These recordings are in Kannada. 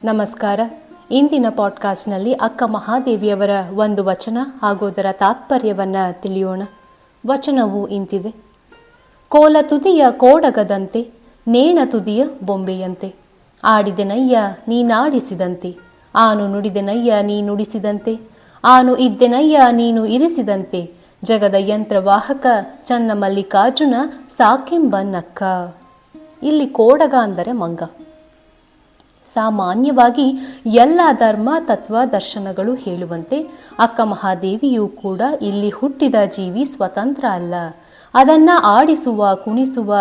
ನಮಸ್ಕಾರ. ಇಂದಿನ ಪಾಡ್ಕಾಸ್ಟ್ನಲ್ಲಿ ಅಕ್ಕ ಮಹಾದೇವಿಯವರ ಒಂದು ವಚನ ಹಾಗೂ ಅದರ ತಾತ್ಪರ್ಯವನ್ನು ತಿಳಿಯೋಣ. ವಚನವು ಇಂತಿದೆ: ಕೋಲ ತುದಿಯ ಕೋಡಗದಂತೆ, ನೇಣ ತುದಿಯ ಬೊಂಬೆಯಂತೆ, ಆಡಿದೆನಯ್ಯ ನೀನಾಡಿಸಿದಂತೆ, ಆನು ನುಡಿದೆನಯ್ಯ ನೀ ನುಡಿಸಿದಂತೆ, ಆನು ಇದ್ದೆನಯ್ಯ ನೀನು ಇರಿಸಿದಂತೆ, ಜಗದ ಯಂತ್ರವಾಹಕ ಚನ್ನ ಮಲ್ಲಿಕಾರ್ಜುನ ಸಾಕೆಂಬನಕ್ಕ. ಇಲ್ಲಿ ಕೋಡಗ ಅಂದರೆ ಮಂಗ. ಸಾಮಾನ್ಯವಾಗಿ ಎಲ್ಲ ಧರ್ಮ ತತ್ವ ದರ್ಶನಗಳು ಹೇಳುವಂತೆ ಅಕ್ಕ ಮಹಾದೇವಿಯೂ ಕೂಡ ಇಲ್ಲಿ ಹುಟ್ಟಿದ ಜೀವಿ ಸ್ವತಂತ್ರ ಅಲ್ಲ. ಅದನ್ನು ಆಡಿಸುವ ಕುಣಿಸುವ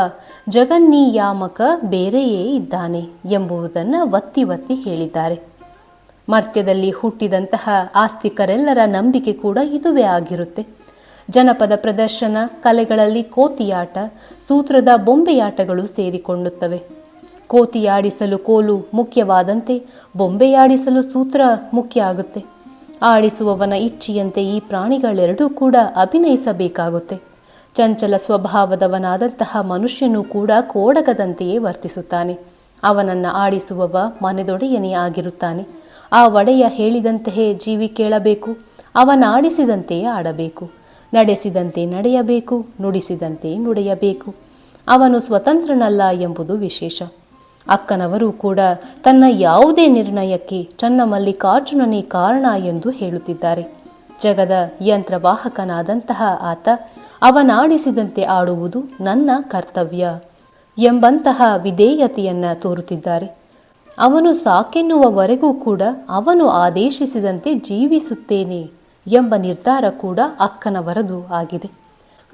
ಜಗನ್ನಿಯಾಮಕ ಬೇರೆಯೇ ಇದ್ದಾನೆ ಎಂಬುದನ್ನು ಒತ್ತಿ ಒತ್ತಿ ಹೇಳಿದ್ದಾರೆ. ಮರ್ತ್ಯದಲ್ಲಿ ಹುಟ್ಟಿದಂತಹ ಆಸ್ತಿಕರೆಲ್ಲರ ನಂಬಿಕೆ ಕೂಡ ಇದುವೇ ಆಗಿರುತ್ತೆ. ಜನಪದ ಪ್ರದರ್ಶನ ಕಲೆಗಳಲ್ಲಿ ಕೋತಿಯಾಟ, ಸೂತ್ರದ ಬೊಂಬೆಯಾಟಗಳು ಸೇರಿಕೊಳ್ಳುತ್ತವೆ. ಕೋತಿಯಾಡಿಸಲು ಕೋಲು ಮುಖ್ಯವಾದಂತೆ ಬೊಂಬೆಯಾಡಿಸಲು ಸೂತ್ರ ಮುಖ್ಯ ಆಗುತ್ತೆ. ಆಡಿಸುವವನ ಇಚ್ಛೆಯಂತೆ ಈ ಪ್ರಾಣಿಗಳೆರಡೂ ಕೂಡ ಅಭಿನಯಿಸಬೇಕಾಗುತ್ತೆ. ಚಂಚಲ ಸ್ವಭಾವದವನಾದಂತಹ ಮನುಷ್ಯನೂ ಕೂಡ ಕೋಡಗದಂತೆಯೇ ವರ್ತಿಸುತ್ತಾನೆ. ಅವನನ್ನು ಆಡಿಸುವವ ಮನೆದೊಡೆಯನೇ ಆಗಿರುತ್ತಾನೆ. ಆ ಒಡೆಯ ಹೇಳಿದಂತೆಯೇ ಜೀವಿ ಕೇಳಬೇಕು. ಅವನಾಡಿಸಿದಂತೆಯೇ ಆಡಬೇಕು, ನಡೆಸಿದಂತೆ ನಡೆಯಬೇಕು, ನುಡಿಸಿದಂತೆ ನುಡಿಯಬೇಕು. ಅವನು ಸ್ವತಂತ್ರನಲ್ಲ ಎಂಬುದು ವಿಶೇಷ. ಅಕ್ಕನವರು ಕೂಡ ತನ್ನ ಯಾವುದೇ ನಿರ್ಣಯಕ್ಕೆ ಚನ್ನಮಲ್ಲಿಕಾರ್ಜುನನೇ ಕಾರಣ ಎಂದು ಹೇಳುತ್ತಿದ್ದಾರೆ. ಜಗದ ಯಂತ್ರವಾಹಕನಾದಂತಹ ಆತ ಅವನಾಡಿಸಿದಂತೆ ಆಡುವುದು ನನ್ನ ಕರ್ತವ್ಯ ಎಂಬಂತಹ ವಿಧೇಯತೆಯನ್ನು ತೋರುತ್ತಿದ್ದಾರೆ. ಅವನು ಸಾಕೆನ್ನುವವರೆಗೂ ಕೂಡ ಅವನು ಆದೇಶಿಸಿದಂತೆ ಜೀವಿಸುತ್ತೇನೆ ಎಂಬ ನಿರ್ಧಾರ ಕೂಡ ಅಕ್ಕನವರದು ಆಗಿದೆ.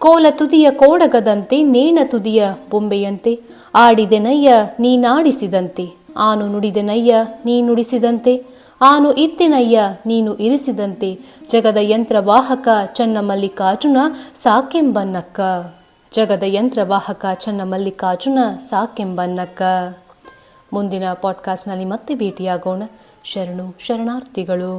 ಕೋಲ ತುದಿಯ ಕೋಡಗದಂತೆ, ನೇಣ ತುದಿಯ ಬೊಂಬೆಯಂತೆ, ಆಡಿದೆನಯ್ಯ ನೀನಾಡಿಸಿದಂತೆ, ಆನು ನುಡಿದೆನಯ್ಯ ನೀ ನುಡಿಸಿದಂತೆ, ಆನು ಇದ್ದೆನಯ್ಯ ನೀನು ಇರಿಸಿದಂತೆ, ಜಗದ ಯಂತ್ರವಾಹಕ ಚನ್ನಮಲ್ಲಿಕಾರ್ಜುನ ಸಾಕೆಂಬನಕ್ಕ. ಜಗದ ಯಂತ್ರವಾಹಕ ಚನ್ನಮಲ್ಲಿಕಾರ್ಜುನ ಸಾಕೆಂಬನಕ್ಕ. ಮುಂದಿನ ಪಾಡ್ಕಾಸ್ಟ್ನಲ್ಲಿ ಮತ್ತೆ ಭೇಟಿಯಾಗೋಣ. ಶರಣು ಶರಣಾರ್ಥಿಗಳು.